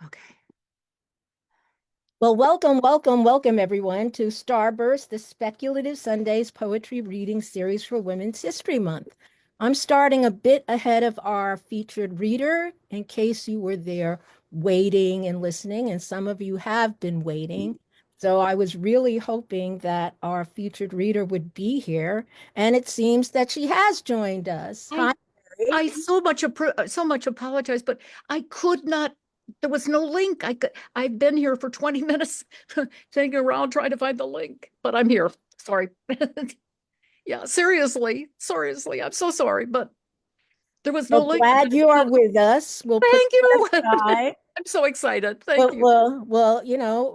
Okay. Well, welcome, everyone, to Starburst, the Speculative Sundays Poetry Reading Series for Women's History Month. I'm starting a bit ahead of our featured reader in case you were there waiting and listening, and some of you have been waiting. So I was really hoping that our featured reader would be here, and it seems that she has joined us. I Hi, Mary. I so much apologize, but I could not. There was no link. I've been here for 20 minutes, taking around trying to find the link, but I'm here. Sorry. Yeah, seriously, I'm so sorry, but there was no Well, link. glad you are with us. We'll put Thank that you. aside. I'm so excited. Thank Well, you. well,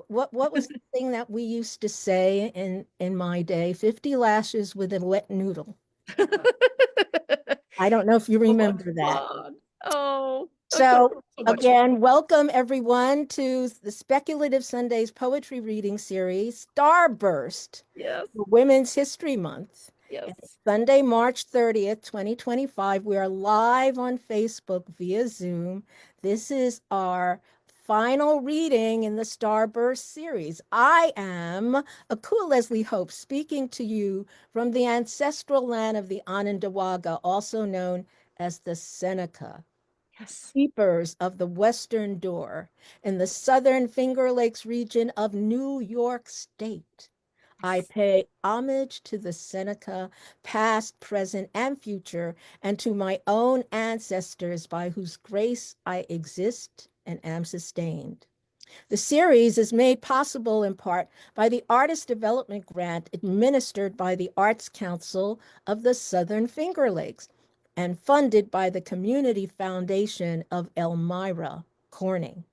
well, what was the thing that we used to say in my day? 50 lashes with a wet noodle. I don't know if you So much remember that. fun. Oh, that's so, So so much fun. again, welcome everyone to the Speculative Sundays Poetry Reading Series, Starburst, Yes, for Women's History Month. And yes. Sunday, March 30th, 2025. We are live on Facebook via Zoom. This is our final reading in the Starburst series. I am Akua Leslie Hope, speaking to you from the ancestral land of the Onondaga, also known as the Seneca Yes. keepers of the Western Door in the southern Finger Lakes region of New York State. I Yes. pay homage to the Seneca, past, present, and future, and to my own ancestors by whose grace I exist and am sustained. The series is made possible in part by the Artist Development Grant administered by the Arts Council of the Southern Finger Lakes and funded by the Community Foundation of Elmira, Corning.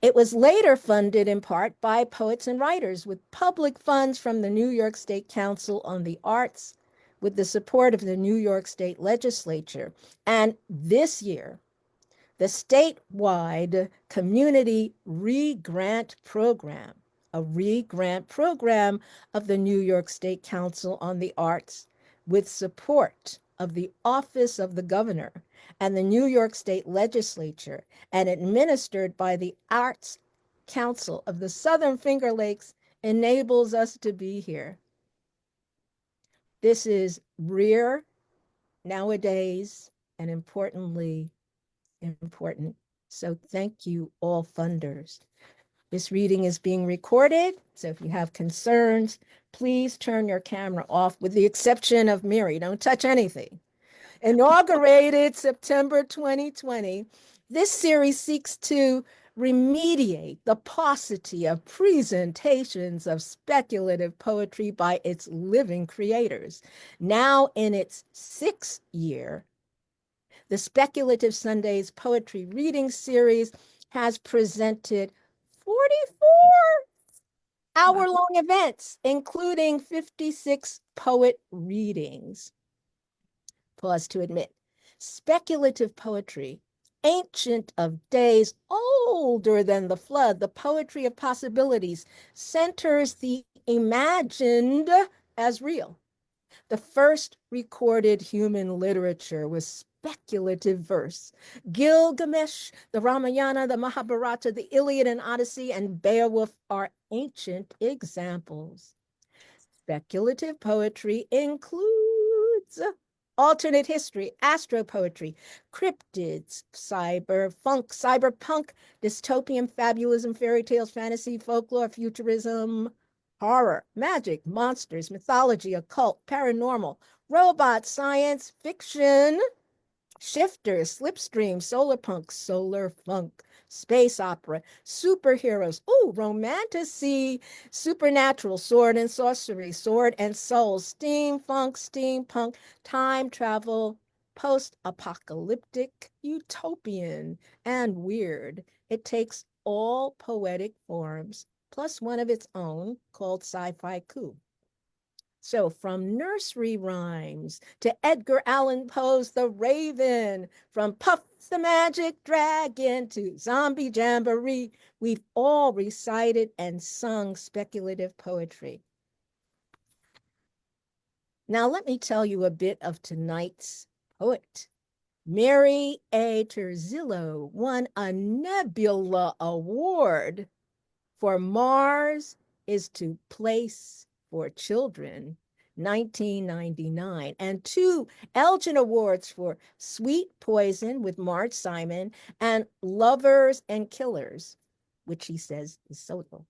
It was later funded in part by poets and writers with public funds from the New York State Council on the Arts, with the support of the New York State Legislature. And this year, the statewide Community Re-Grant Program, a re-grant program of the New York State Council on the Arts, with support of the Office of the Governor and the New York State Legislature, and administered by the Arts Council of the Southern Finger Lakes, enables us to be here. This is rare nowadays, and importantly, important. So thank you, all funders. This reading is being recorded, so if you have concerns, please turn your camera off, with the exception of Mary. Don't touch anything. Inaugurated September 2020, this series seeks to remediate the paucity of presentations of speculative poetry by its living creators. Now in its sixth year, the Speculative Sundays Poetry Reading Series has presented 44 Wow. hour-long events, including 56 poet readings. Pause to admit, speculative poetry, ancient of days, older than the flood, the poetry of possibilities, centers the imagined as real. The first recorded human literature was speculative verse. Gilgamesh, the Ramayana, the Mahabharata, the Iliad and Odyssey, and Beowulf are ancient examples. Speculative poetry includes alternate history, astropoetry, cryptids, cyberpunk, dystopian, fabulism, fairy tales, fantasy, folklore, futurism, horror, magic, monsters, mythology, occult, paranormal, robot, science, fiction, shifters, slipstream, solar punk, solar funk, space opera, superheroes, ooh, romantasy, supernatural, sword and sorcery, sword and soul, steampunk, time travel, post-apocalyptic, utopian, and weird. It takes all poetic forms, plus one of its own called sci-fi coup. So from nursery rhymes to Edgar Allan Poe's The Raven, from Puff the Magic Dragon to Zombie Jamboree, we've all recited and sung speculative poetry. Now let me tell you a bit of tonight's poet. Mary A. Turzillo won a Nebula Award for Mars is to Place for Children, 1999, and 2 Elgin Awards for Sweet Poison with Marge Simon and Lovers and Killers, which she says is solo.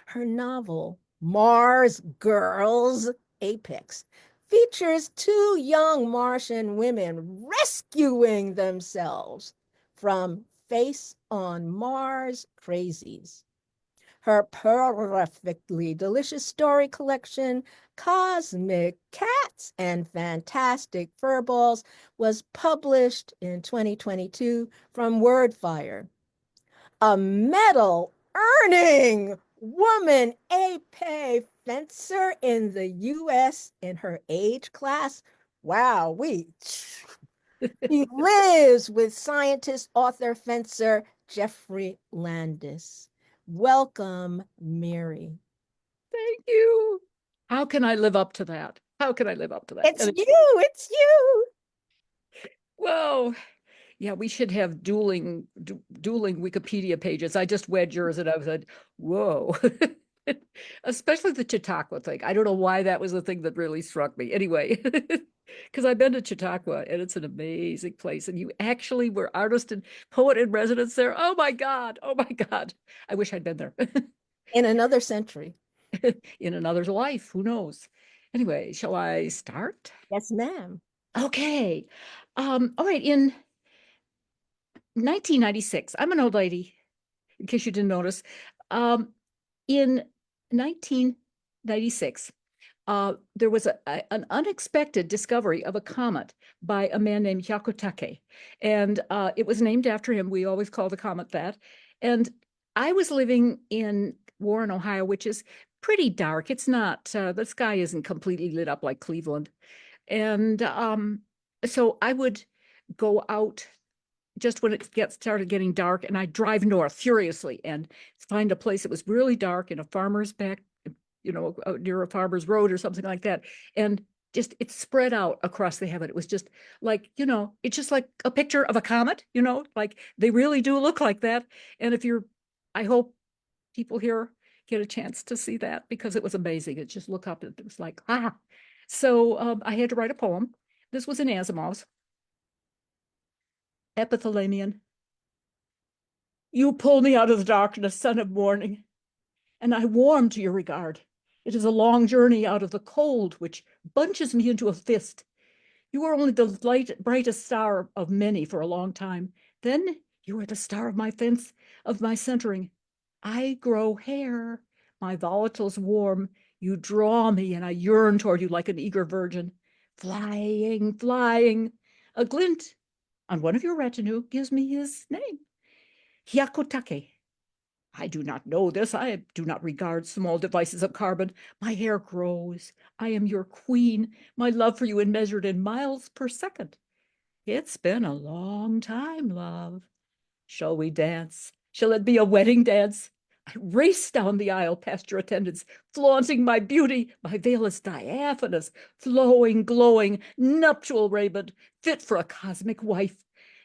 Her novel, Mars Girls Apex, features 2 young Martian women rescuing themselves from face on Mars crazies. Her perfectly delicious story collection, Cosmic Cats and Fantastic Furballs, was published in 2022 from WordFire. A medal earning woman épée fencer in the US in her age class. Wow, she lives with scientist, author, fencer Geoffrey Landis. Welcome, Mary. Thank you. How can I live up to that? How can I live up to that? It's you. It's you. Whoa. Yeah, we should have dueling Wikipedia pages. I just read yours and I was like, whoa. Especially the Chautauqua thing. I don't know why that was the thing that really struck me. Anyway, because I've been to Chautauqua and it's an amazing place. And you actually were artist and poet in residence there. Oh my God. Oh my God. I wish I'd been there. In another century. In another life. Who knows? Anyway, shall I start? Yes, ma'am. Okay. All right. In 1996, I'm an old lady, in case you didn't notice. In 1996, there was an unexpected discovery of a comet by a man named Hyakutake, and it was named after him. We always call the comet that. And I was living in Warren, Ohio, which is pretty dark. It's not, the sky isn't completely lit up like Cleveland. And so I would go out just when it started getting dark, and I'd drive north furiously and find a place that was really dark in a farmer's back, near a farmer's road or something like that. And just it spread out across the heaven. It was just like, it's just like a picture of a comet, like they really do look like that. And I hope people here get a chance to see that because it was amazing. It just look up and it was like, ah. So I had to write a poem. This was in Asimov's. Epithalamion. You pull me out of the darkness, son of morning, and I warm to your regard. It is a long journey out of the cold which bunches me into a fist. You are only the brightest star of many for a long time. Then you are the star of my fence, of my centering. I grow hair, my volatiles warm. You draw me, and I yearn toward you like an eager virgin. Flying, flying. A glint on one of your retinue gives me his name, Hyakutake. I do not know this. I do not regard small devices of carbon. My hair grows. I am your queen. My love for you is measured in miles per second. It's been a long time, love. Shall we dance? Shall it be a wedding dance? I race down the aisle past your attendants, flaunting my beauty. My veil is diaphanous, flowing, glowing, nuptial raiment, fit for a cosmic wife.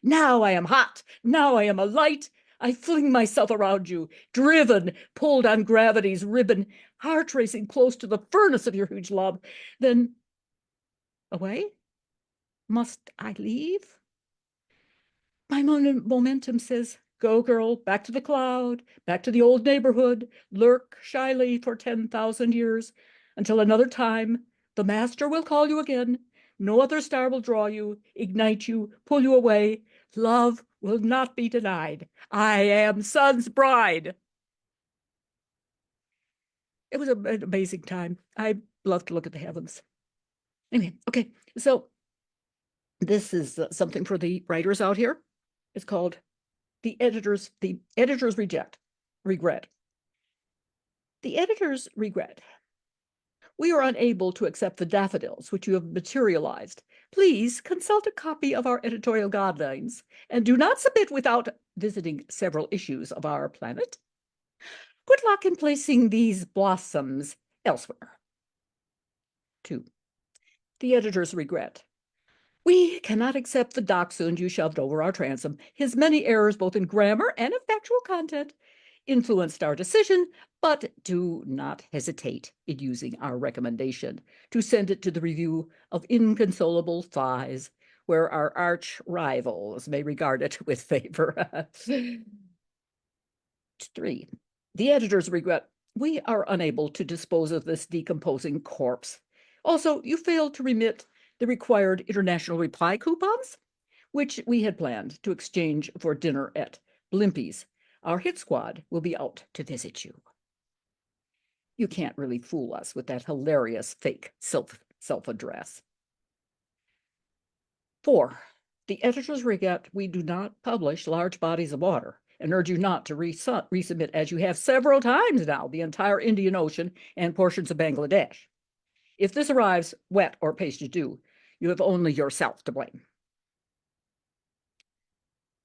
Now I am hot. Now I am a light. I fling myself around you, driven, pulled on gravity's ribbon, heart racing close to the furnace of your huge love. Then, away? Must I leave? My momentum says, go, girl, back to the cloud, back to the old neighborhood, lurk shyly for 10,000 years, until another time the master will call you again. No other star will draw you, ignite you, pull you away. Love will not be denied. I am Sun's bride. It was an amazing time. I love to look at the heavens. Anyway, okay, so this is something for the writers out here. It's called the editors regret. The editors regret. We are unable to accept the daffodils which you have materialized. Please consult a copy of our editorial guidelines and do not submit without visiting several issues of our planet. Good luck in placing these blossoms elsewhere. 2. The editors regret. We cannot accept the dachshund you shoved over our transom. His many errors, both in grammar and in factual content, influenced our decision, but do not hesitate in using our recommendation to send it to the review of Inconsolable Thighs, where our arch rivals may regard it with favor. 3. The editors regret we are unable to dispose of this decomposing corpse. Also, you failed to remit the required international reply coupons, which we had planned to exchange for dinner at Blimpie's. Our hit squad will be out to visit you. You can't really fool us with that hilarious fake self-address. 4. The editors regret we do not publish large bodies of water and urge you not to resubmit, as you have several times now, the entire Indian Ocean and portions of Bangladesh. If this arrives wet or pasted due, you have only yourself to blame.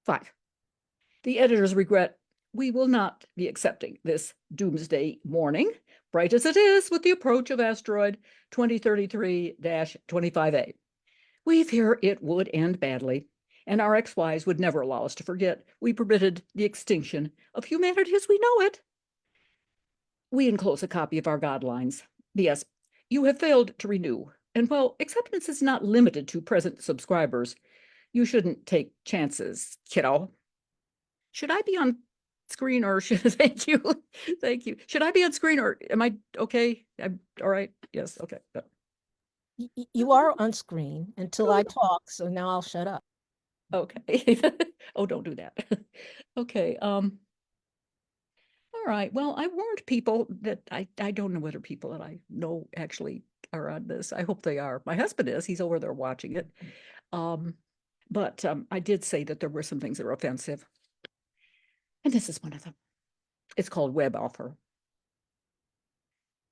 5. The editors regret we will not be accepting this doomsday warning, bright as it is with the approach of asteroid 2033-25A. We fear it would end badly, and our ex-wives would never allow us to forget we permitted the extinction of humanity as we know it. We enclose a copy of our guidelines. P.S. You have failed to renew, and while acceptance is not limited to present subscribers, you shouldn't take chances, kiddo. Should I be on screen or should thank you? Thank you. Should I be on screen or am I okay? I'm all right. Yes, okay. You are on screen until I talk, so now I'll shut up. Okay. Oh, don't do that. Okay. All right. Well, I warned people that I don't know whether people that I know actually are on this. I hope they are. My husband is. He's over there watching it. But I did say that there were some things that were offensive. And this is one of them. It's called web offer.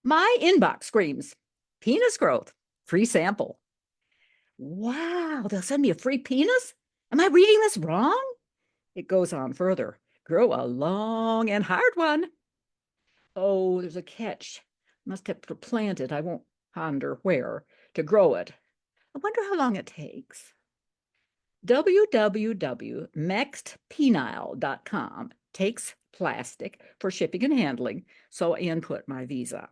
My inbox screams, penis growth, free sample. Wow, they'll send me a free penis? Am I reading this wrong? It goes on further. Grow a long and hard one. Oh, there's a catch. Must have to plant it. I won't ponder where to grow it. I wonder how long it takes. www.mexedpenile.com takes plastic for shipping and handling, so I input my visa.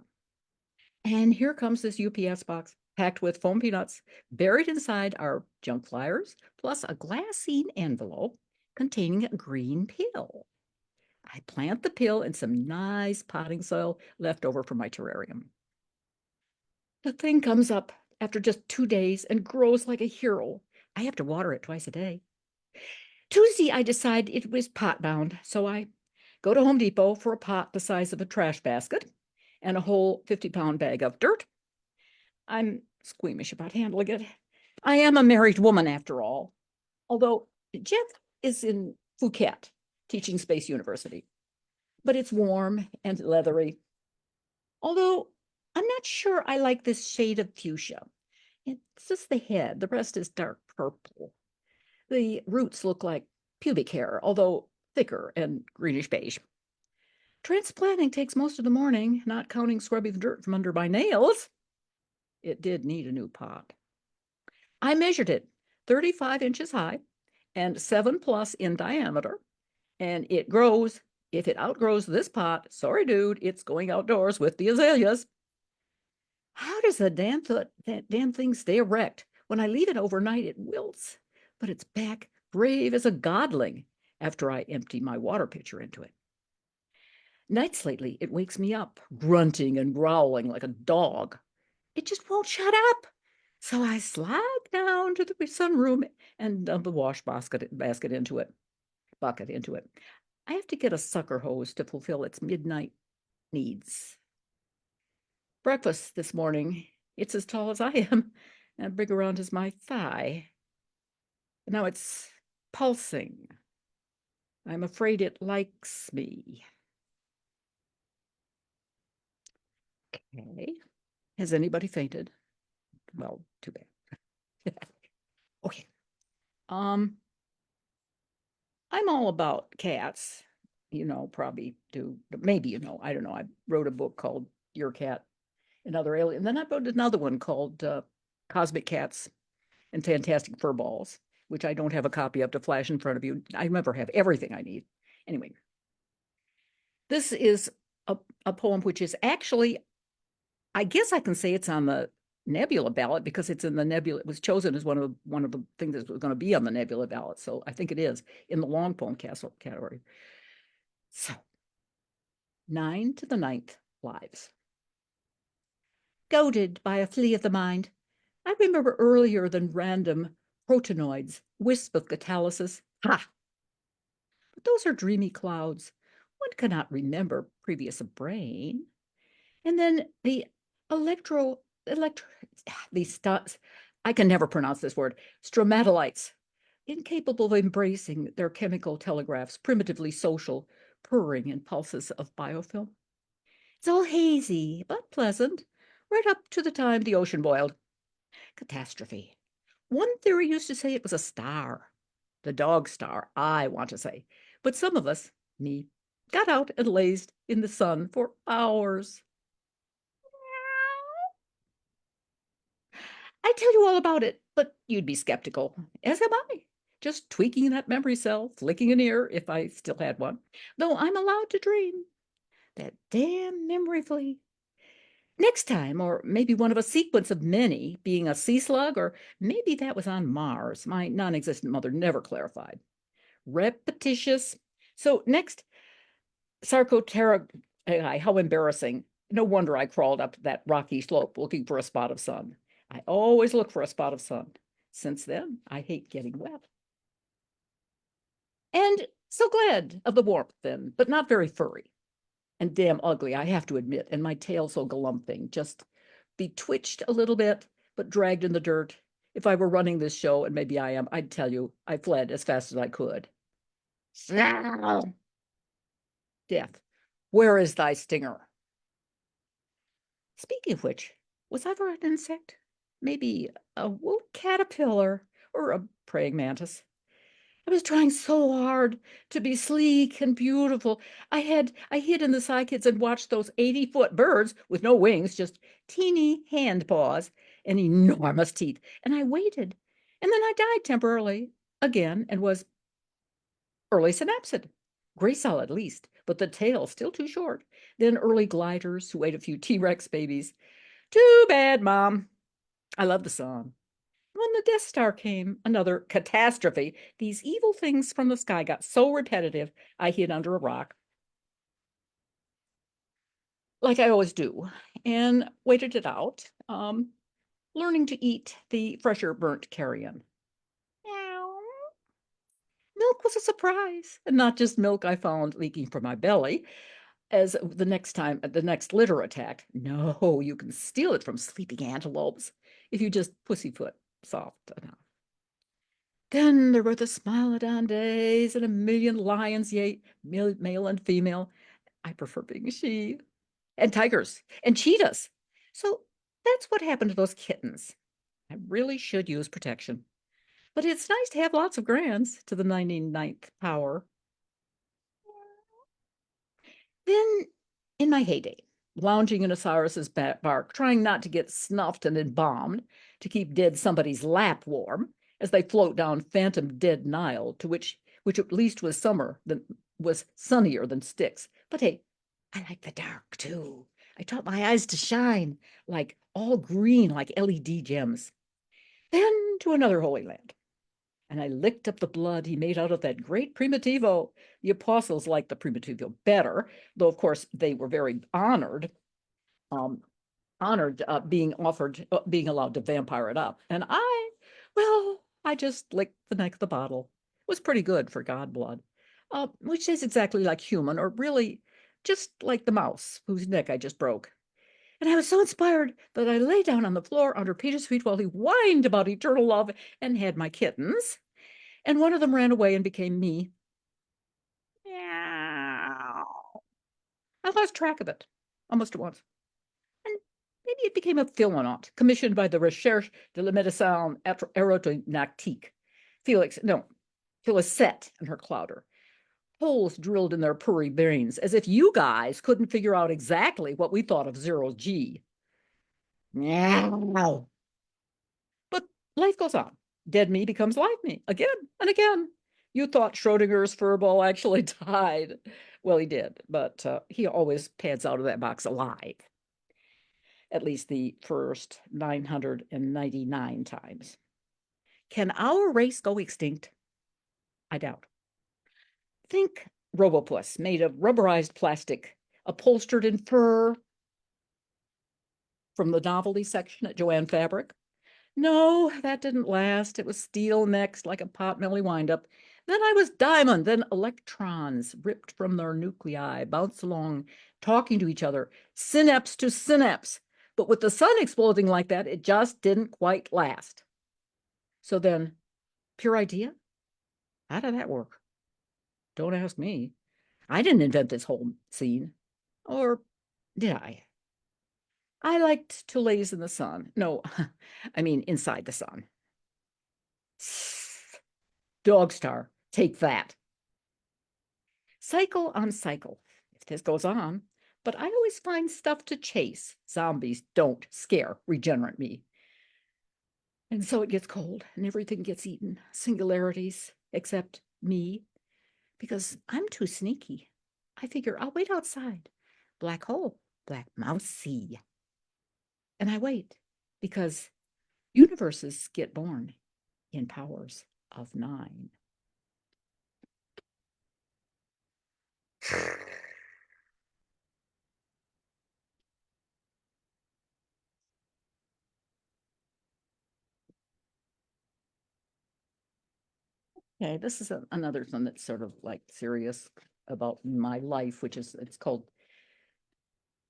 And here comes this UPS box packed with foam peanuts. Buried inside are junk flyers, plus a glassine envelope containing a green pill. I plant the pill in some nice potting soil left over from my terrarium. The thing comes up after just 2 days and grows like a hero. I have to water it twice a day. Tuesday, I decide it was pot bound, so I go to Home Depot for a pot the size of a trash basket and a whole 50-pound bag of dirt. I'm squeamish about handling it. I am a married woman after all, although Jeff is in Phuket teaching Space University, but it's warm and leathery. Although I'm not sure I like this shade of fuchsia. It's just the head, the rest is dark purple. The roots look like pubic hair, although thicker and greenish beige. Transplanting takes most of the morning, not counting scrubbing the dirt from under my nails. It did need a new pot. I measured it 35 inches high and 7+ in diameter, and it grows. If it outgrows this pot, sorry, dude, it's going outdoors with the azaleas. How does the damn thing stay erect? When I leave it overnight, it wilts, but it's back brave as a godling after I empty my water pitcher into it. Nights lately, it wakes me up, grunting and growling like a dog. It just won't shut up. So I slide down to the sunroom and dump the wash bucket into it. I have to get a sucker hose to fulfill its midnight needs. Breakfast this morning, it's as tall as I am and big around as my thigh. Now it's pulsing. I'm afraid it likes me. Okay. Has anybody fainted? Well, too bad. Okay. I'm all about cats. You know, probably do. Maybe you know. I don't know. I wrote a book called Your Cat, Another Alien. Then I wrote another one called Cosmic Cats and Fantastic Furballs, which I don't have a copy of to flash in front of you. I never have everything I need. Anyway, this is a poem which is actually, I guess I can say it's on the Nebula ballot because it's in the Nebula. It was chosen as one of the things that was going to be on the Nebula ballot. So I think it is in the long poem category. So 9 to the 9th lives. Goaded by a flea of the mind, I remember earlier than random protenoids, wisp of catalysis. Ha! But those are dreamy clouds. One cannot remember previous brain. And then the I can never pronounce this word, stromatolites, incapable of embracing their chemical telegraphs, primitively social, purring in pulses of biofilm. It's all hazy, but pleasant, right up to the time the ocean boiled. Catastrophe. One theory used to say it was a star, the dog star, I want to say. But some of us, me, got out and lazed in the sun for hours. I'd tell you all about it, but you'd be skeptical, as am I. Just tweaking that memory cell, flicking an ear if I still had one, though I'm allowed to dream. That damn memory flea. Next time, or maybe one of a sequence of many, being a sea slug, or maybe that was on Mars. My non-existent mother never clarified. Repetitious. So next, how embarrassing. No wonder I crawled up that rocky slope looking for a spot of sun. I always look for a spot of sun. Since then, I hate getting wet. And so glad of the warmth then, but not very furry. And damn ugly, I have to admit, and my tail so galumphing, just betwitched a little bit, but dragged in the dirt. If I were running this show, and maybe I am, I'd tell you, I fled as fast as I could. Death, where is thy stinger? Speaking of which, was I ever an insect? Maybe a wood caterpillar or a praying mantis. I was trying so hard to be sleek and beautiful. I hid in the cycads and watched those 80-foot birds with no wings, just teeny hand paws and enormous teeth. And I waited. And then I died temporarily again and was early synapsid. Gracile at least, but the tail still too short. Then early gliders who ate a few T-Rex babies. Too bad, Mom. I love the song. When the Death Star came, another catastrophe, these evil things from the sky got so repetitive, I hid under a rock, like I always do, and waited it out, learning to eat the fresher burnt carrion. Milk was a surprise, and not just milk I found leaking from my belly, as the next litter attack. No, you can steal it from sleeping antelopes if you just pussyfoot soft enough. Then there were the Smilodon days and a million lions, yea, male and female. I prefer being she. And tigers and cheetahs. So that's what happened to those kittens. I really should use protection. But it's nice to have lots of grands to the 99th power. Then, in my heyday, lounging in Osiris's bark, trying not to get snuffed and embalmed to keep dead somebody's lap warm as they float down phantom dead Nile, to which at least was sunnier than Styx. But hey, I like the dark too. I taught my eyes to shine, like all green, like LED gems. Then to another holy land. And I licked up the blood he made out of that great Primitivo. The apostles liked the Primitivo better, though of course they were very honored being allowed to vampire it up. And I just licked the neck of the bottle. It was pretty good for god blood, which is exactly like human, or really just like the mouse whose neck I just broke. And I was so inspired that I lay down on the floor under Peter's feet while he whined about eternal love and had my kittens. And one of them ran away and became me. Meow. I lost track of it almost at once. And maybe it became a philonaut commissioned by the Recherche de la Médecine Aéronautique. Phyllisette and her clouder. Holes drilled in their purry brains, as if you guys couldn't figure out exactly what we thought of zero G. Meow. But life goes on. Dead me becomes live me again and again. You thought Schrodinger's furball actually died. Well, he did, but he always pads out of that box alive. At least the first 999 times. Can our race go extinct? I doubt. Think Robopus made of rubberized plastic, upholstered in fur from the novelty section at Joanne Fabric. No, that didn't last. It was steel next, like a potbelly windup. Then I was diamond. Then electrons ripped from their nuclei bounced along, talking to each other, synapse to synapse. But with the sun exploding like that, it just didn't quite last. So then, pure idea? How did that work? Don't ask me. I didn't invent this whole scene. Or did I? I liked to laze in the sun. No, I mean inside the sun. Dog star, take that. Cycle on cycle, if this goes on. But I always find stuff to chase. Zombies don't scare regenerate me. And so it gets cold and everything gets eaten. Singularities, except me. Because I'm too sneaky. I figure I'll wait outside. Black hole, black mousey. And I wait because universes get born in powers of 9. Okay, this is another one that's sort of like serious about my life, which is, it's called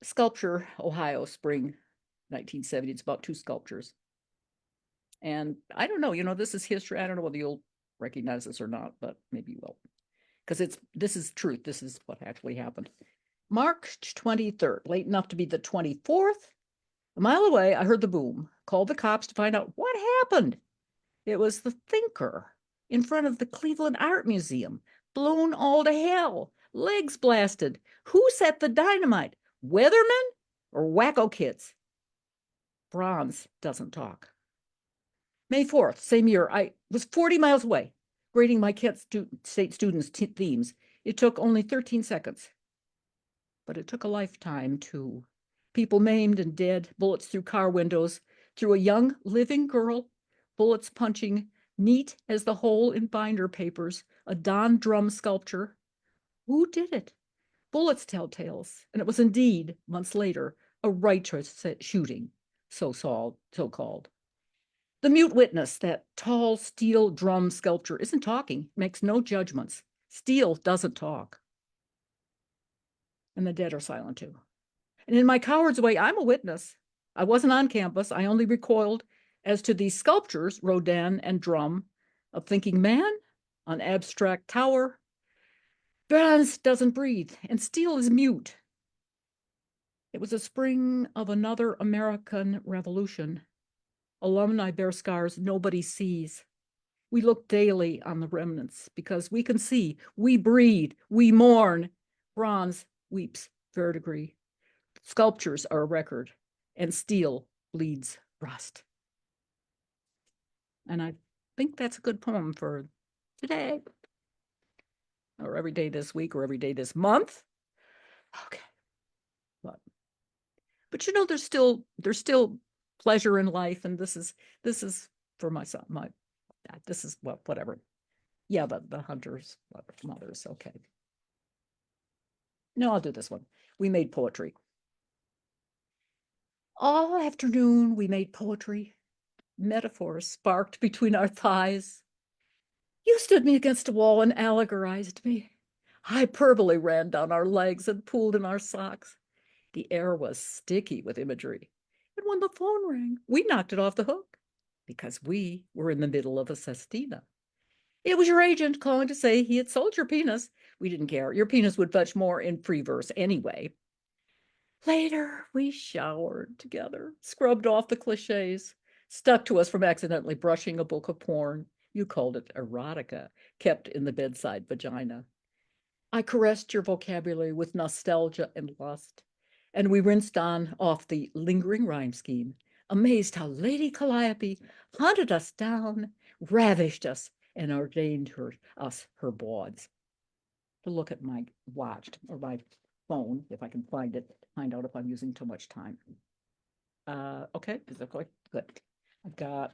Sculpture, Ohio, Spring 1970. It's about 2 sculptures. And I don't know, this is history. I don't know whether you'll recognize this or not, but maybe you will. Because this is truth. This is what actually happened. March 23rd, late enough to be the 24th. A mile away, I heard the boom. Called the cops to find out what happened. It was the thinker in front of the Cleveland Art Museum, blown all to hell, legs blasted. Who set the dynamite? Weathermen or wacko kids? Bronze doesn't talk. May 4th, same year, I was 40 miles away, grading my Kent State students' themes. It took only 13 seconds. But it took a lifetime, too. People maimed and dead, bullets through car windows, through a young living girl, bullets punching, neat as the hole in binder papers, a Don Drum sculpture. Who did it? Bullets tell tales, and it was indeed, months later, a righteous shooting, so-called. The mute witness, that tall steel drum sculpture, isn't talking, makes no judgments. Steel doesn't talk. And the dead are silent too. And in my coward's way, I'm a witness. I wasn't on campus. I only recoiled as to these sculptures, Rodin and Drum, of thinking man on abstract tower. Bronze doesn't breathe, and steel is mute. It was a spring of another American Revolution. Alumni bear scars nobody sees. We look daily on the remnants because we can see, we breathe, we mourn. Bronze weeps verdigris. Sculptures are a record, and steel bleeds rust. And I think that's a good poem for today, or every day this week, or every day this month. Okay. But there's still pleasure in life, and this is for my son. This is whatever. Yeah, the hunters, mothers. Okay. No, I'll do this one. We made poetry. All afternoon we made poetry. Metaphors sparked between our thighs. You stood me against a wall and allegorized me. Hyperbole ran down our legs and pooled in our socks. The air was sticky with imagery. And when the phone rang, we knocked it off the hook because we were in the middle of a sestina. It was your agent calling to say he had sold your penis. We didn't care. Your penis would fetch more in free verse anyway. Later, we showered together, scrubbed off the cliches, stuck to us from accidentally brushing a book of porn. You called it erotica, kept in the bedside vagina. I caressed your vocabulary with nostalgia and lust, and we rinsed on off the lingering rhyme scheme, amazed how Lady Calliope hunted us down ravished us, and ordained us her bawds. To look at my watch or my phone, if I can find it, find out if I'm using too much time. Okay, is that good? I've got,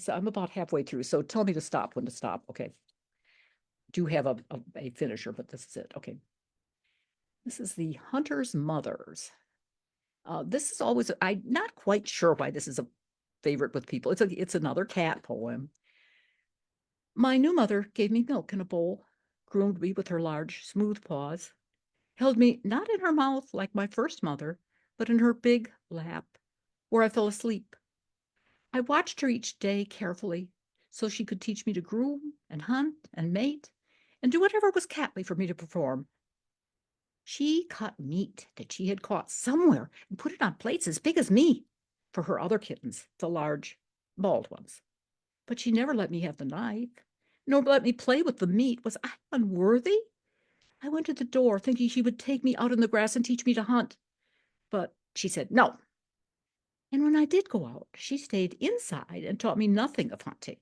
I'm about halfway through, so tell me to stop when to stop. Okay. Do have a finisher, but this is it. Okay. This is the Hunter's Mothers. This is always, I'm not quite sure why this is a favorite with people. It's another cat poem. My new mother gave me milk in a bowl, groomed me with her large, smooth paws, held me not in her mouth like my first mother, but in her big lap, where I fell asleep. I watched her each day carefully, so she could teach me to groom and hunt and mate and do whatever was catly for me to perform. She caught meat that she had caught somewhere and put it on plates as big as me for her other kittens, the large, bald ones. But she never let me have the knife, nor let me play with the meat. Was I unworthy? I went to the door thinking she would take me out in the grass and teach me to hunt. But she said no. And when I did go out, she stayed inside and taught me nothing of hunting.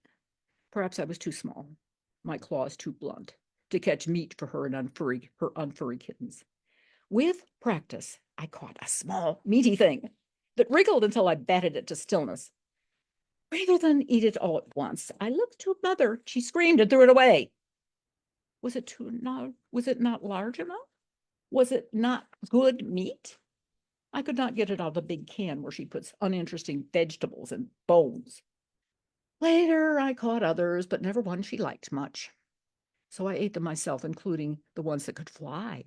Perhaps I was too small, my claws too blunt, to catch meat for her and her unfurry kittens. With practice, I caught a small, meaty thing that wriggled until I batted it to stillness. Rather than eat it all at once, I looked to mother. She screamed and threw it away. Was it not large enough? Was it not good meat? I could not get it out of the big can where she puts uninteresting vegetables and bones. Later, I caught others, but never one she liked much. So I ate them myself, including the ones that could fly,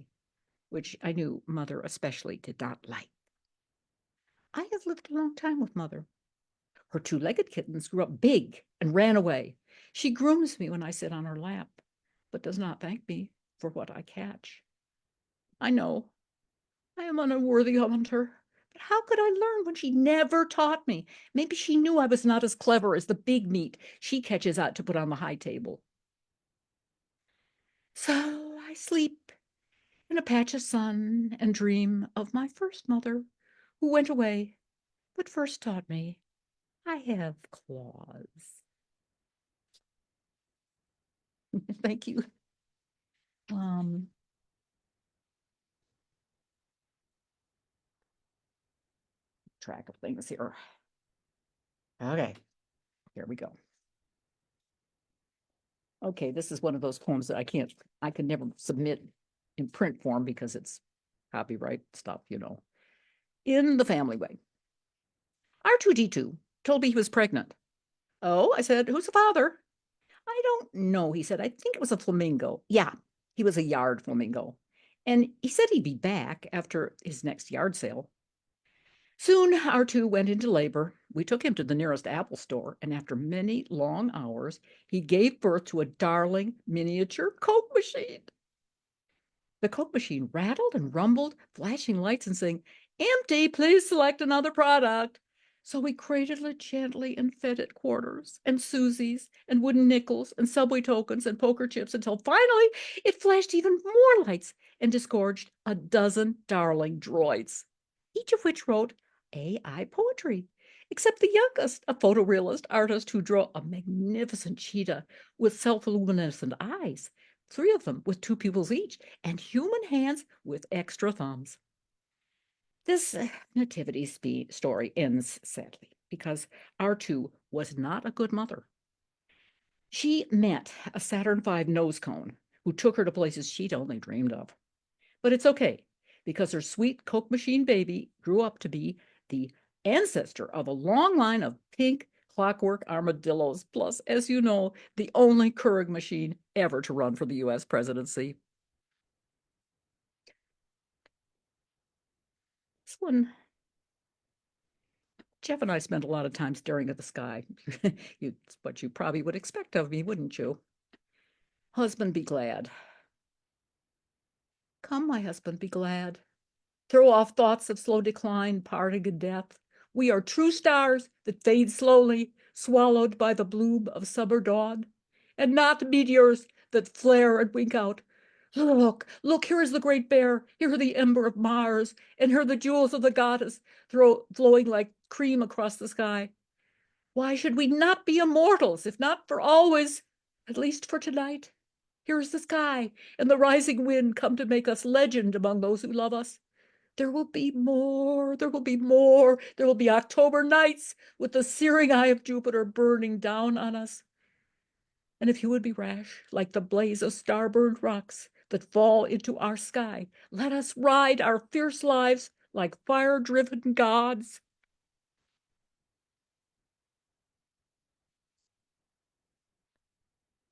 which I knew mother especially did not like. I have lived a long time with mother. Her two-legged kittens grew up big and ran away. She grooms me when I sit on her lap, but does not thank me for what I catch. I know I am an unworthy hunter, but how could I learn when she never taught me? Maybe she knew I was not as clever as the big meat she catches out to put on the high table. So I sleep in a patch of sun and dream of my first mother, who went away, but first taught me I have claws. Thank you. Track of things here. Okay, here we go. Okay, this is one of those poems that I can never submit in print form because it's copyright stuff, you know. In the family way. R2D2 told me he was pregnant. Oh, I said, who's the father? I don't know, he said. I think it was a flamingo. Yeah, he was a yard flamingo. And he said he'd be back after his next yard sale. Soon R2 went into labor. We took him to the nearest Apple store, and after many long hours, he gave birth to a darling miniature Coke machine. The Coke machine rattled and rumbled, flashing lights and saying, "Empty, please select another product." So we cradled it gently and fed it quarters and Susies and wooden nickels and Subway tokens and poker chips until finally it flashed even more lights and disgorged a dozen darling droids, each of which wrote AI poetry, except the youngest, a photorealist artist who drew a magnificent cheetah with self-luminescent eyes, 3 of them with 2 pupils each, and human hands with extra thumbs. This nativity story ends sadly because R2 was not a good mother. She met a Saturn V nose cone who took her to places she'd only dreamed of. But it's okay, because her sweet Coke machine baby grew up to be the ancestor of a long line of pink clockwork armadillos, plus, as you know, the only Keurig machine ever to run for the US presidency. This one, Jeff and I spent a lot of time staring at the sky. It's what you probably would expect of me, wouldn't you? Husband, be glad. Come, my husband, be glad. Throw off thoughts of slow decline, parting and death. We are true stars that fade slowly, swallowed by the bloom of summer dawn, and not meteors that flare and wink out. Look, look, here is the great bear, here the ember of Mars, and here the jewels of the goddess flowing like cream across the sky. Why should we not be immortals, if not for always, at least for tonight? Here is the sky and the rising wind come to make us legend among those who love us. There will be more, there will be more. There will be October nights with the searing eye of Jupiter burning down on us. And if you would be rash, like the blaze of star-burned rocks that fall into our sky, let us ride our fierce lives like fire-driven gods.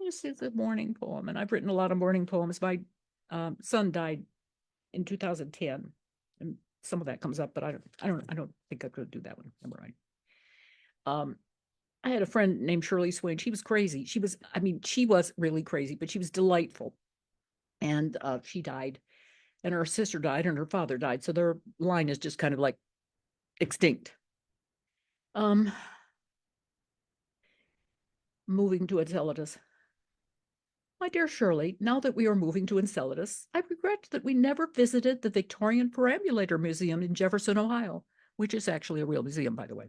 This is a morning poem, and I've written a lot of morning poems. My son died in 2010, and some of that comes up, but I don't think I could do that one. Never mind. I had a friend named Shirley Swain. She was crazy. She was really crazy, but she was delightful. And she died, and her sister died, and her father died. So their line is just kind of like extinct. Moving to Enceladus. My dear Shirley, now that we are moving to Enceladus, I regret that we never visited the Victorian Perambulator Museum in Jefferson, Ohio, which is actually a real museum, by the way,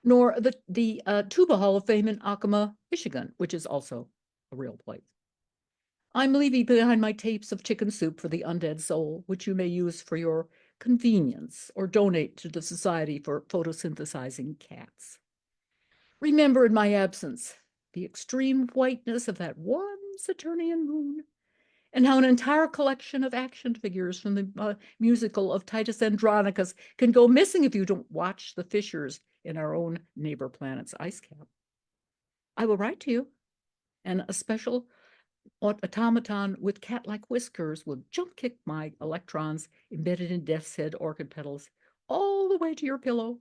nor the Tuba Hall of Fame in Acoma, Michigan, which is also a real place. I'm leaving behind my tapes of chicken soup for the undead soul, which you may use for your convenience or donate to the Society for Photosynthesizing Cats. Remember in my absence the extreme whiteness of that one Saturnian moon, and how an entire collection of action figures from the musical of Titus Andronicus can go missing if you don't watch the fissures in our own neighbor planet's ice cap. I will write to you, and a special automaton with cat-like whiskers will jump kick my electrons embedded in death's head orchid petals all the way to your pillow.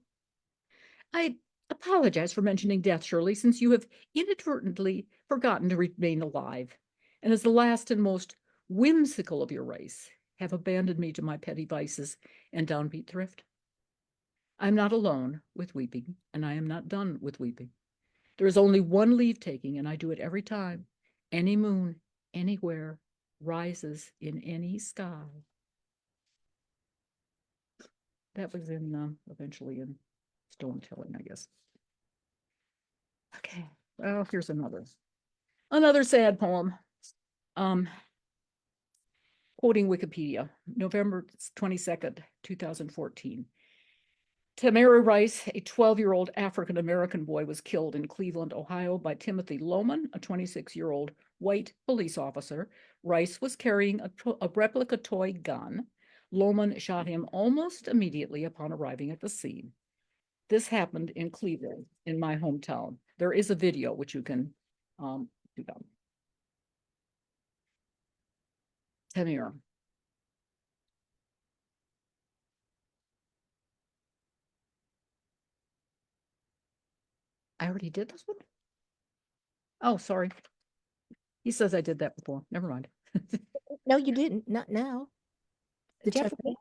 I apologize for mentioning death, Shirley, since you have inadvertently forgotten to remain alive, and as the last and most whimsical of your race, have abandoned me to my petty vices and downbeat thrift. I'm not alone with weeping, and I am not done with weeping. There is only one leave taking, and I do it every time. Any moon, anywhere, rises in any sky. That was eventually in Stonetelling, I guess. Okay, well, here's another sad poem. Quoting Wikipedia, November 22nd, 2014. Tamara Rice, a 12-year-old African-American boy, was killed in Cleveland, Ohio by Timothy Lohman, a 26-year-old white police officer. Rice was carrying a replica toy gun. Lohman shot him almost immediately upon arriving at the scene. This happened in Cleveland, in my hometown. There is a video which you can do that. Tamara. I already did this one? Oh, sorry. He says I did that before. Never mind. No, you didn't. Not now. Geoffrey,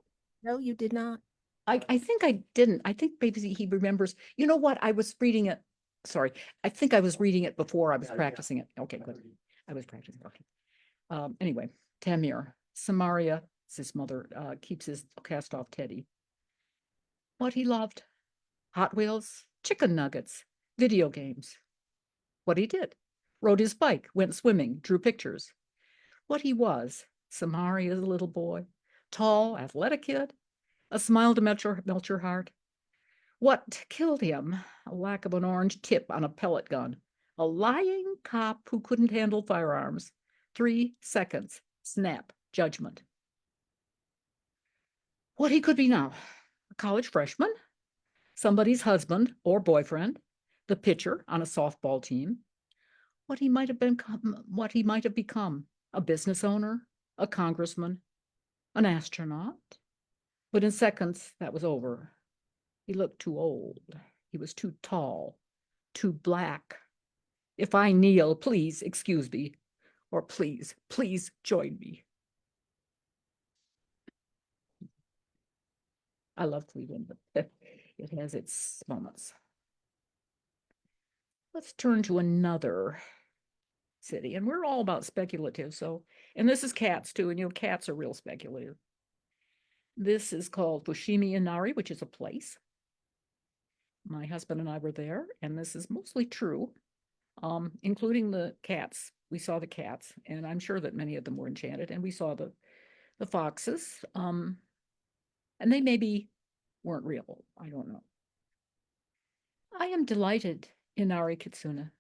No, you did not. I think I didn't. I think maybe he remembers. You know what? I was reading it. Sorry. I think I was reading it before I was practicing it. Okay, good. I was practicing. Okay. Anyway, Tamir, Samaria, his mother, keeps his cast-off teddy. What he loved: Hot Wheels, chicken nuggets, video games. What he did: rode his bike, went swimming, drew pictures. What he was: Samaria's little boy, tall, athletic kid, a smile to melt your heart. What killed him? A lack of an orange tip on a pellet gun. A lying cop who couldn't handle firearms. 3 seconds. Snap. Judgment. What he could be now: a college freshman, somebody's husband or boyfriend, the pitcher on a softball team. What he might have become: a business owner, a congressman, an astronaut. But in seconds, that was over. He looked too old. He was too tall, too black. If I kneel, please excuse me, or please join me. I love Cleveland, but it has its moments. Let's turn to another city, and we're all about speculative. So, and this is cats too, and you know, cats are real speculative. This is called Fushimi Inari, which is a place. My husband and I were there, and this is mostly true, including the cats. We saw the cats, and I'm sure that many of them were enchanted, and we saw the foxes, and they maybe weren't real. I don't know. I am delighted, Inari Kitsuna,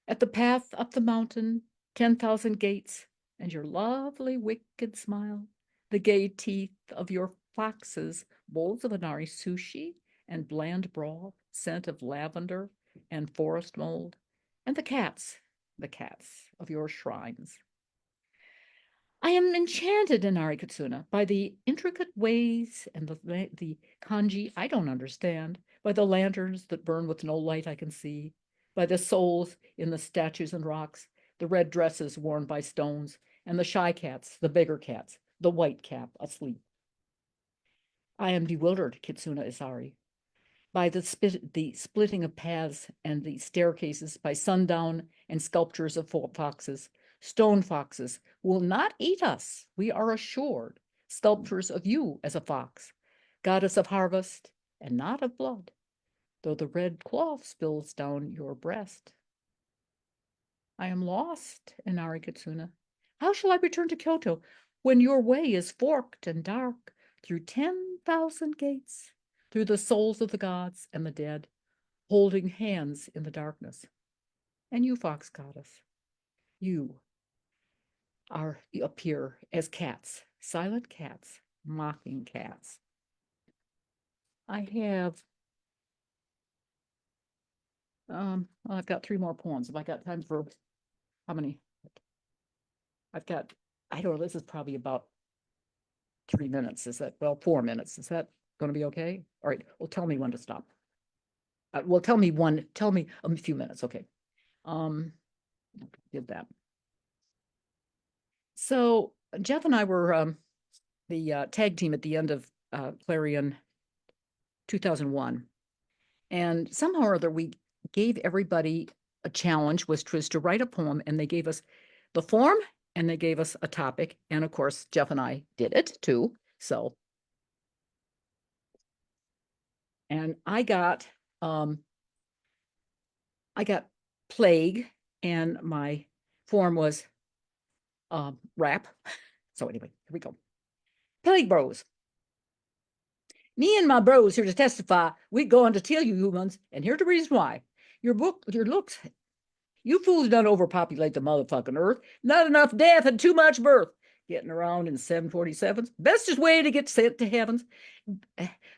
at the path up the mountain, 10,000 gates, and your lovely wicked smile, the gay teeth of your foxes, bowls of Inari sushi, and bland brawl, scent of lavender and forest mold, and the cats of your shrines. I am enchanted in Arikatsuna by the intricate ways and the kanji I don't understand, by the lanterns that burn with no light I can see, by the souls in the statues and rocks, the red dresses worn by stones, and the shy cats, the bigger cats, the white cap asleep. I am bewildered, Kitsuna Isari, by the splitting of paths and the staircases, by sundown and sculptures of foxes, stone foxes will not eat us, we are assured, sculptures of you as a fox, goddess of harvest and not of blood, though the red cloth spills down your breast. I am lost, Inari Kitsuna. How shall I return to Kyoto when your way is forked and dark through 10,000 gates, through the souls of the gods and the dead, holding hands in the darkness? And you, fox goddess, you appear as cats, silent cats, mocking cats. I have, I've got 3 more poems. Have I got time for, how many? I've got, I don't know, this is probably about 3 minutes. Is that, well, 4 minutes. Is that going to be okay? All right. Well, tell me when to stop. Well, tell me a few minutes. Okay. Did that. So Jeff and I were the tag team at the end of Clarion 2001. And somehow or other, we gave everybody a challenge, which was to write a poem, and they gave us the form and they gave us a topic. And of course, Jeff and I did it too. So, and I got plague, and my form was rap. So anyway, here we go. Plague bros. Me and my bros here to testify. We going to tell you humans, and here's the reason why. Your looks, you fools done overpopulate the motherfucking earth. Not enough death and too much birth. Getting around in 747s. Bestest way to get sent to heavens.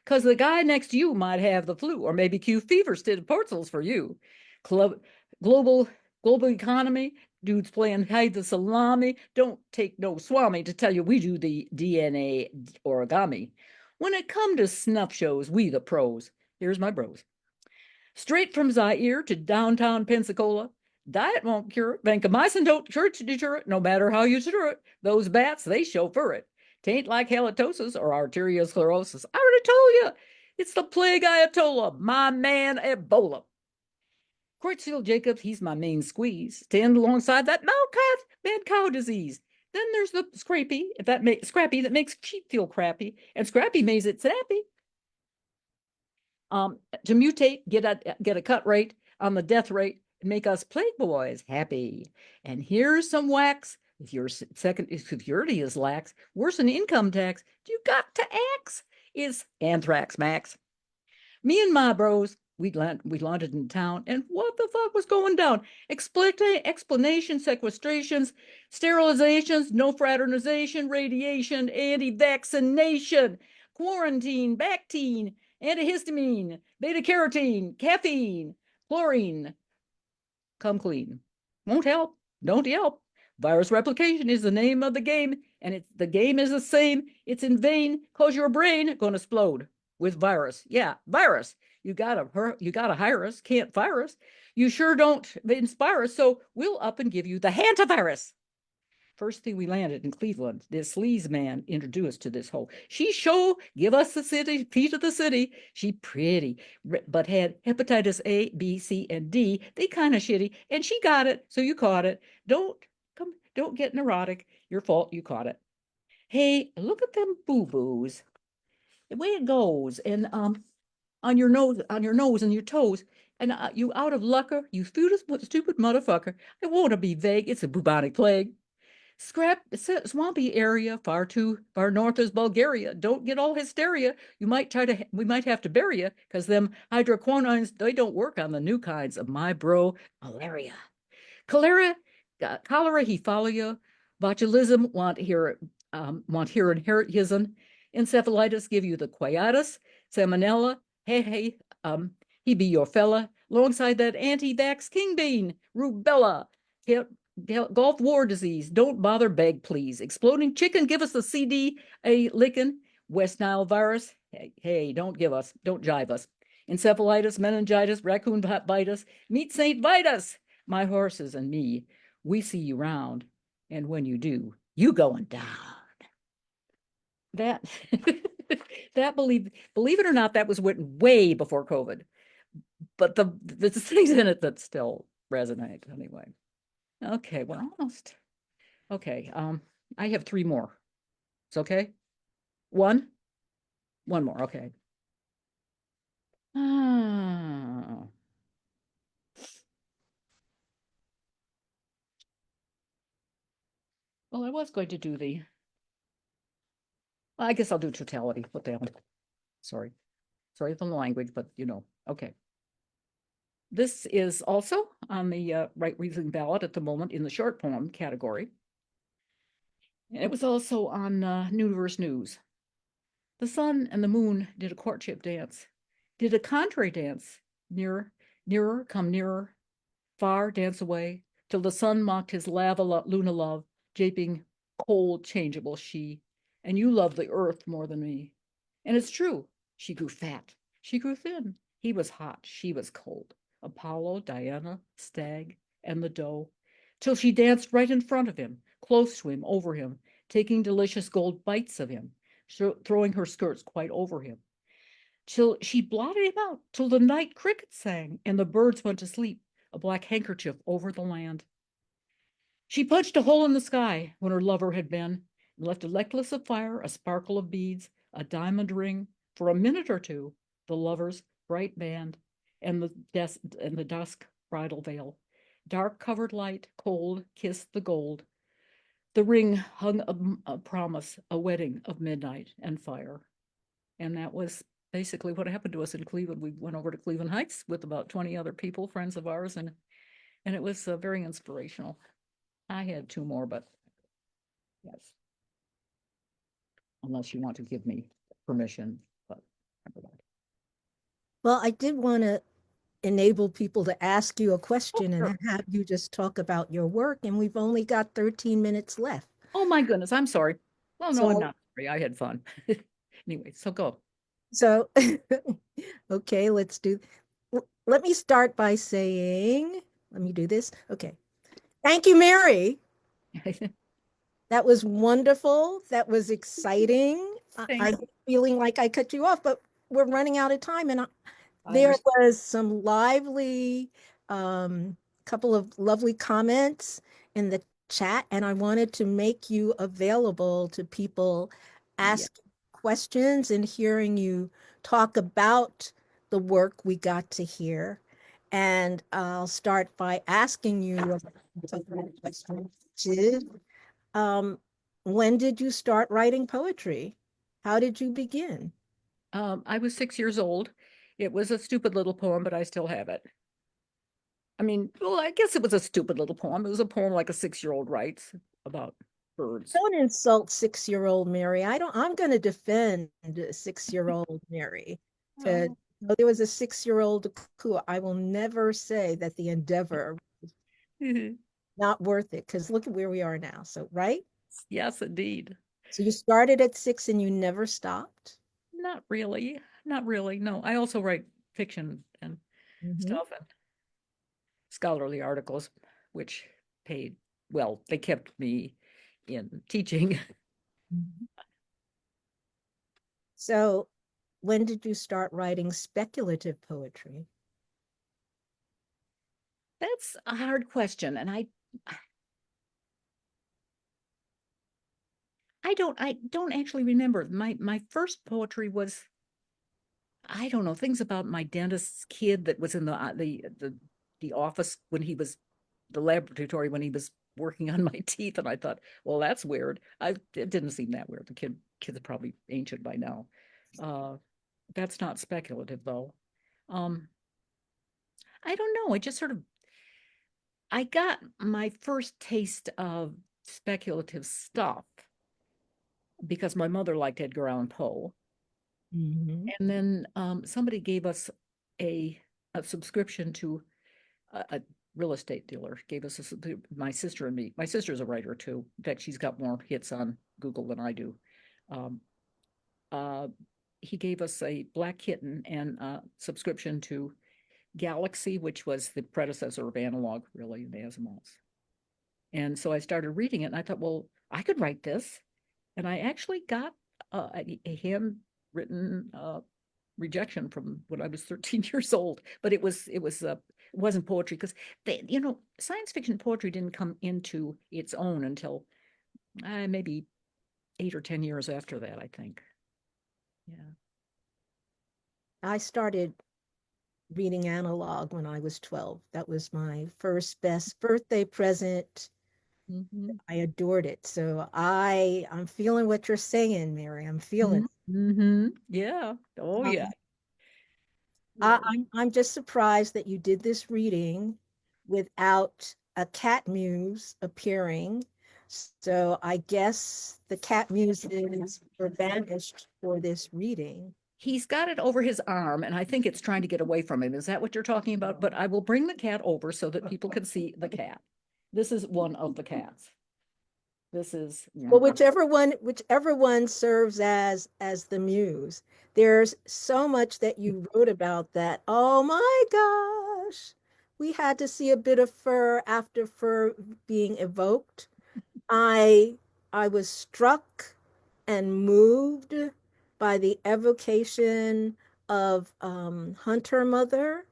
Because the guy next to you might have the flu, or maybe Q fever instead of portals for you. Global economy. Dudes playing hide the salami. Don't take no swami to tell you we do the DNA origami. When it come to snuff shows, we the pros. Here's my bros. Straight from Zaire to downtown Pensacola. Diet won't cure it. Vancomycin don't deter it, no matter how you stir it. Those bats, they chauffeur it. Tain't like halitosis or arteriosclerosis. I already told you. It's the plague Ayatollah, my man Ebola. Creutzfeldt Jacobs, he's my main squeeze. Stand alongside that mad cow disease. Then there's the scrappy that makes sheep feel crappy, and scrappy makes it snappy. To mutate, get a cut rate on the death rate, and make us plague boys happy. And here's some wax. If your security is lax, worse than income tax, you got to axe is anthrax max. Me and my bros, we landed in town, and what the fuck was going down? Explanation, sequestrations, sterilizations, no fraternization, radiation, anti-vaccination, quarantine, Bactine, antihistamine, beta-carotene, caffeine, chlorine. Come clean. Won't help. Don't yelp. Virus replication is the name of the game, and the game is the same. It's in vain, cause your brain gonna explode with virus. Yeah, virus. You gotta hire us, can't fire us. You sure don't inspire us, so we'll up and give you the hantavirus. First thing we landed in Cleveland, this sleaze man introduced us to this hole. She give us the city, feet of the city. She pretty, but had hepatitis A, B, C, and D. They kind of shitty, and she got it, so you caught it. Don't get neurotic. Your fault, you caught it. Hey, look at them boo-boos. The way it goes, and on your nose and your toes. And you out of lucker, you stupid motherfucker. I want to be vague. It's a bubonic plague. Scrap swampy area far north is Bulgaria. Don't get all hysteria. We might have to bury you because them hydroquinons, they don't work on the new kinds of my bro malaria. Cholera, he follow you. Botulism want here inherit hisn. Encephalitis give you the quietus. Salmonella, hey, he be your fella. Alongside that anti-vax king bean, rubella. Gulf War disease. Don't bother, beg, please. Exploding chicken, give us the CD, a licking. West Nile virus. Hey, don't jive us. Encephalitis, meningitis, raccoon bitus, meet Saint Vitus. My horses and me, we see you round. And when you do, you going down. That, believe it or not, that was written way before COVID. But the things in it that still resonate anyway. Okay, well, almost. Okay, I have 3 more. It's okay? One more, okay. Well, I was going to do I guess I'll do totality. What the hell? Sorry for the language, but okay. This is also on the right reason ballot at the moment in the short poem category. And it was also on Newverse News. The sun and the moon did a courtship dance, did a contrary dance, nearer, come nearer, far dance away, till the sun mocked his Luna love, japing cold, changeable she, and you love the earth more than me. And it's true, she grew fat, she grew thin, he was hot, she was cold. Apollo, Diana, Stag, and the doe, till she danced right in front of him, close to him, over him, taking delicious gold bites of him, throwing her skirts quite over him, till she blotted him out, till the night crickets sang and the birds went to sleep, a black handkerchief over the land. She punched a hole in the sky when her lover had been, and left a necklace of fire, a sparkle of beads, a diamond ring, for a minute or two, the lover's bright band, and the dusk bridal veil. Dark covered light, cold, kissed the gold. The ring hung a promise, a wedding of midnight and fire. And that was basically what happened to us in Cleveland. We went over to Cleveland Heights with about 20 other people, friends of ours, and it was very inspirational. I had 2 more, but yes. Unless you want to give me permission, but Well, I did want to enable people to ask you a question and have you just talk about your work, and we've only got 13 minutes left. Oh my goodness, I'm sorry. Well, no, I'm not sorry. I had fun. Anyway, so go. So, okay, let me start by saying, let me do this. Okay. Thank you, Mary. That was wonderful. That was exciting. I'm feeling like I cut you off, but we're running out of time. And there was some lively, couple of lovely comments in the chat, and I wanted to make you available to people asking questions and hearing you talk about the work we got to hear. And I'll start by asking you a question. When did you start writing poetry? How did you begin? I was 6 years old. It was a stupid little poem, but I still have it. I mean, well, I guess it was a stupid little poem. It was a poem like a 6-year-old writes about birds. Don't insult 6-year-old Mary. I'm going to defend 6-year-old Mary. There was a 6-year-old who I will never say that the endeavor was not worth it, because look at where we are now. So, right? Yes, indeed. So you started at 6 and you never stopped? Not really. No, I also write fiction and stuff and scholarly articles, which paid well. They kept me in teaching. So when did you start writing speculative poetry? That's a hard question, and I don't actually remember. My first poetry was I don't know, things about my dentist's kid that was in the office when he was the laboratory when he was working on my teeth, and I thought, well, that's weird. It didn't seem that weird. Kids are probably ancient by now. That's not speculative though. Um, I don't know. I got my first taste of speculative stuff because my mother liked Edgar Allan Poe. Mhm. And then somebody gave us a, a subscription to a real estate dealer, gave us my sister and me. My sister's a writer too. In fact, she's got more hits on Google than I do. Um, uh, he gave us a Black Kitten and a subscription to Galaxy, which was the predecessor of Analog, really, in the Asimovs. And so I started reading it and I thought, well, I could write this. And I actually got a handwritten rejection from when I was 13 years old. But it wasn't poetry because science fiction poetry didn't come into its own until maybe 8 or 10 years after that, I think. Yeah. I started reading analog when I was 12. That was my first best birthday present. Mm-hmm. I adored it. So I'm feeling what you're saying, Mary. I'm feeling it. Mm-hmm. Yeah. Oh yeah. Um, Yeah. I'm just surprised that you did this reading without a cat muse appearing. So I guess the cat muses were banished for this reading. He's got it over his arm, and I think it's trying to get away from him. Is that what you're talking about? But I will bring the cat over so that people can see the cat. This is one of the cats. This is Well, one. whichever one serves as the muse. There's so much that you wrote about that. Oh my gosh. We had to see a bit of fur after fur being evoked. I I was struck and moved by the evocation of Hunter Mother,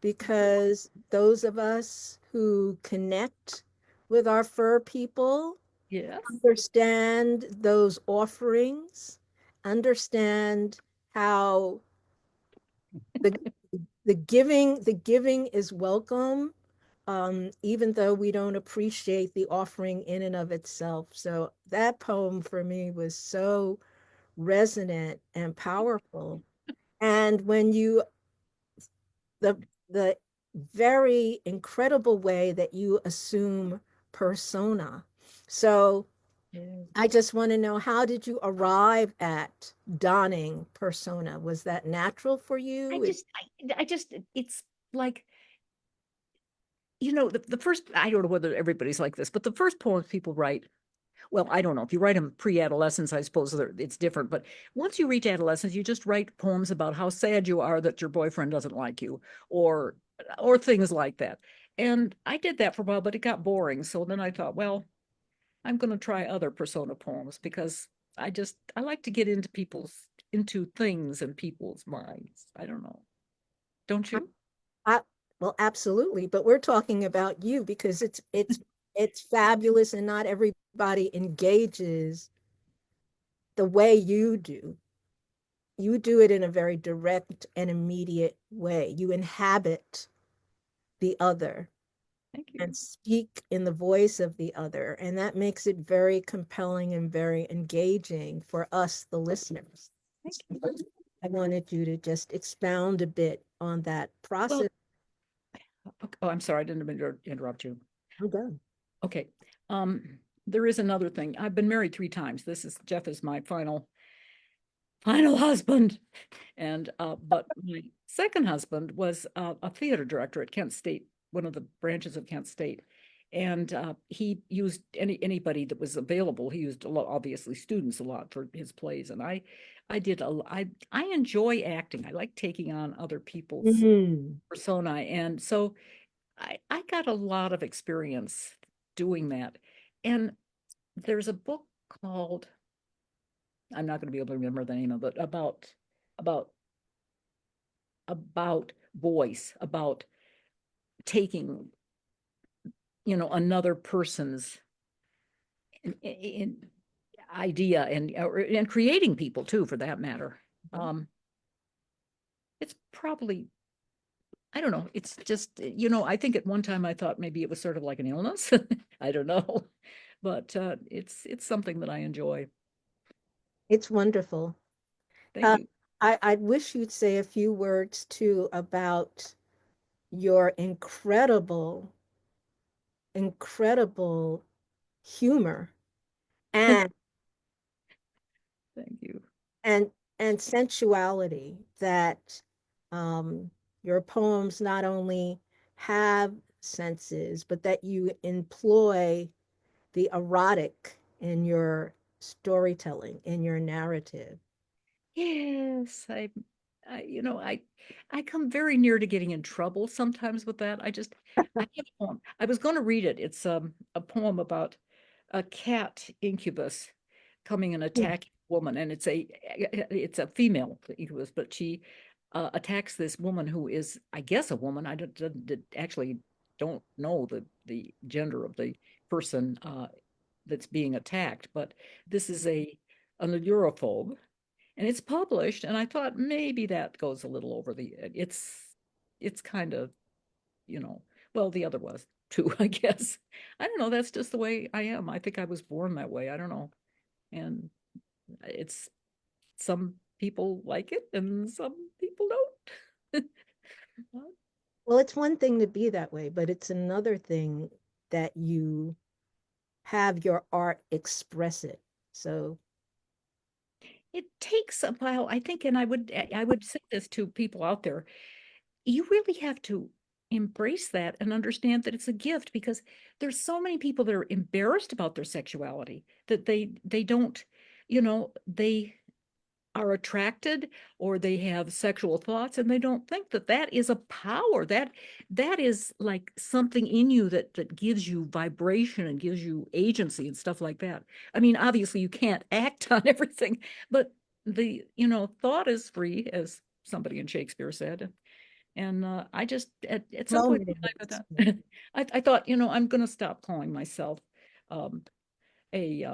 because those of us who connect with our fur people Yes. understand those offerings, understand how the the giving is welcome, even though we don't appreciate the offering in and of itself. So that poem for me was so resonant and powerful. And when you the the very incredible way that you assume persona. So Yes. I just want to know, how did you arrive at donning persona? Was that natural for I you? just, I just, it's like, the first, I don't know whether everybody's like this, but the first poems people write, well, I don't know. If you write them pre-adolescence, I suppose it's different. But once you reach adolescence, you just write poems about how sad you are that your boyfriend doesn't like you, or things like that. And I did that for a while, but it got boring. So then I thought, well, I'm going to try other persona poems because I like to get into things and people's minds. I don't know. Don't you? I, well, absolutely, but we're talking about you because it's fabulous, and not everybody engages the way you do. You do it in a very direct and immediate way. You inhabit the other Thank you. and speak in the voice of the other, and that makes it very compelling and very engaging for us, the listeners. Thank you. I wanted you to just expound a bit on that Well, process. oh, I'm sorry, I didn't mean to interrupt you. I'm done. Okay. Um, there is another thing. I've been married 3 times. Jeff is my final husband. And but my second husband was a theater director at Kent State, one of the branches of Kent State. And he used anybody that was available. He used a lot, obviously students a lot for his plays. And I enjoy acting. I like taking on other people's Mhm. persona. And so I got a lot of experience doing that. And there's a book called, I'm not going to be able to remember the name of it, about voice, about taking, another person's in idea and creating people too, for that matter. Um, it's probably, I don't know. It's just, I think at one time I thought maybe it was sort of like an illness. I don't know. But it's something that I enjoy. It's wonderful. Thank Uh, you. I wish you'd say a few words too about your incredible humor and Thank you. and and sensuality that um, your poems not only have senses, but that you employ the erotic in your storytelling, in your narrative. Yes, I come very near to getting in trouble sometimes with that. I have a poem. I was going to read it. It's a poem about a cat incubus coming and Hmm. attacking a woman, and it's a female incubus, but she attacks this woman who is, I guess, a woman. I actually don't know the gender of the person that's being attacked, but this is an agoraphobe, and it's published, and I thought maybe that goes a little over the it's kind of, you know, well, the other was too, I guess. I don't know, that's just the way I am. I think I was born that way. I don't know. And it's some people like it and some people don't. Well, it's one thing to be that way, but it's another thing that you have your art express it. So, It takes a while, I think, and I would say this to people out there. You really have to embrace that and understand that it's a gift, because there's so many people that are embarrassed about their sexuality that they don't, they are attracted, or they have sexual thoughts, and they don't think that that is a power, that is like something in you that gives you vibration and gives you agency and stuff like that. I mean, obviously you can't act on everything, but thought is free, as somebody in Shakespeare said. And I just at some point moment in it my life, is. I thought, I thought, I'm going to stop calling myself um, a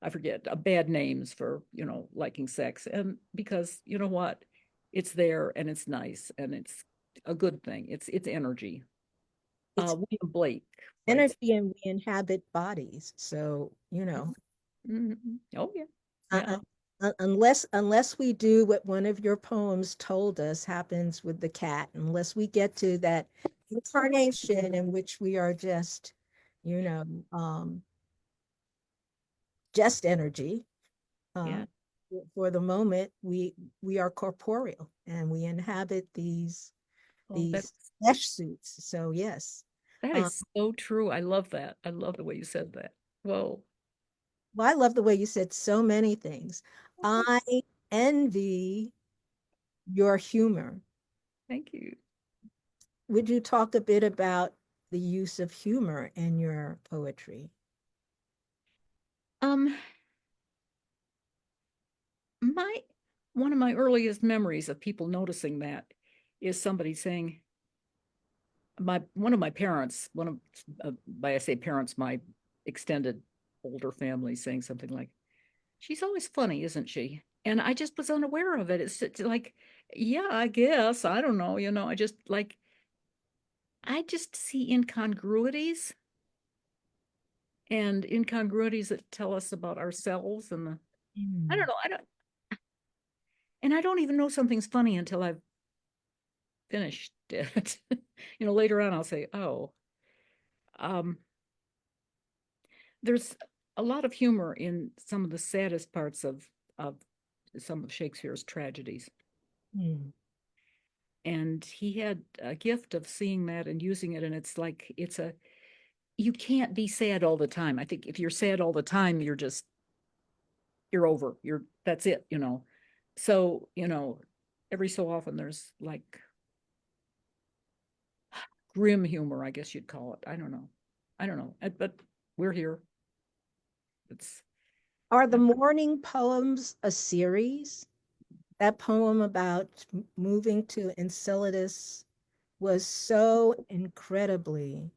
I forget, bad names for, liking sex. And because you know what? It's there and it's nice and it's a good thing. It's energy. It's William Blake writes. energy and we inhabit bodies. So, Oh yeah. uh, Yeah. unless we do what one of your poems told us happens with the cat, unless we get to that incarnation in which we are just, you know, um, just energy. Uh, Yeah. for the moment, we are corporeal and we inhabit Oh, these flesh suits. So yes. that Um, is so true. I love that. I love the way you said that. Whoa. well, I love the way you said so many things. I envy your humor. Thank you. Would you talk a bit about the use of humor in your poetry? Um, my one of my earliest memories of people noticing that is somebody saying, my one of my parents, one of by I say parents, my extended older family, saying something like, "She's always funny, isn't she?" And I just was unaware of it. It's like, yeah, I guess, I don't know, I just see incongruities, and incongruities that tell us about ourselves, and I don't Mm. know, I don't even know something's funny until I've finished it. Later on I'll say, "Oh, um, there's a lot of humor in some of the saddest parts of some of Shakespeare's tragedies." Mm. And he had a gift of seeing that and using it. And it's like, you can't be sad all the time. I think if you're sad all the time, you're over. That's it. So, every so often there's like grim humor, I guess you'd call it. I don't know. I don't know. But we're here. It's, Are the morning poems a series? That poem about moving to Enceladus was so incredibly.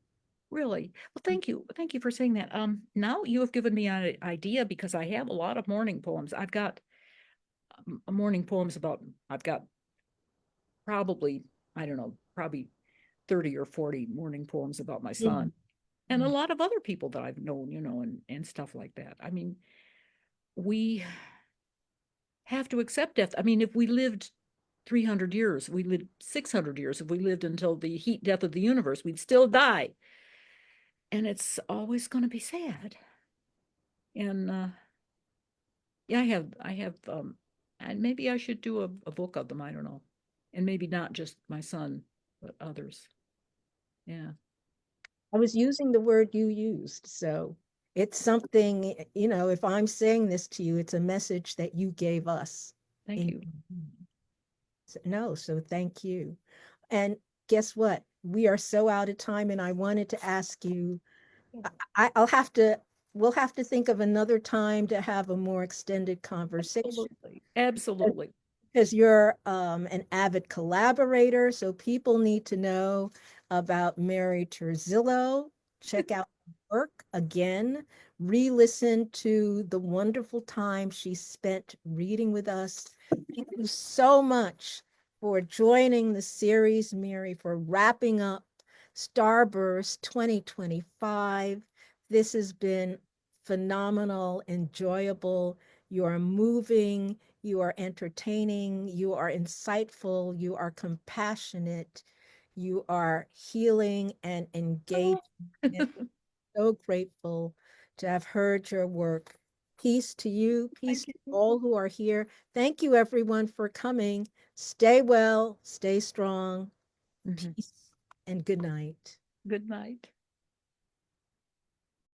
Really? Well, thank you. Thank you for saying that. Now you have given me an idea, because I have a lot of morning poems. I've got morning poems about, I've got probably, I don't know, probably 30 or 40 morning poems about my son. And a lot of other people that I've known, and stuff like that. I mean, we have to accept death. I mean, if we lived 300 years, we lived 600 years, if we lived until the heat death of the universe, we'd still die. And it's always going to be sad. And yeah, I have, and maybe I should do a book of them. I don't know. And maybe not just my son, but others. Yeah. I was using the word you used, so it's something, if I'm saying this to you, it's a message that you gave us. Thank you. No, so thank you. And guess what? We are so out of time, and I wanted to ask you, we'll have to think of another time to have a more extended conversation. Absolutely. Absolutely. Because you're an avid collaborator, so people need to know about Mary Turzillo. Check out her work again, re-listen to the wonderful time she spent reading with us. Thank you so much for joining the series, Mary, for wrapping up Starburst 2025. This has been phenomenal, enjoyable. You are moving, you are entertaining, you are insightful, you are compassionate, you are healing and engaged. So grateful to have heard your work. Peace to you, peace to all who are here. Thank you, everyone, for coming. Stay well, stay strong, peace, and good night. Good night.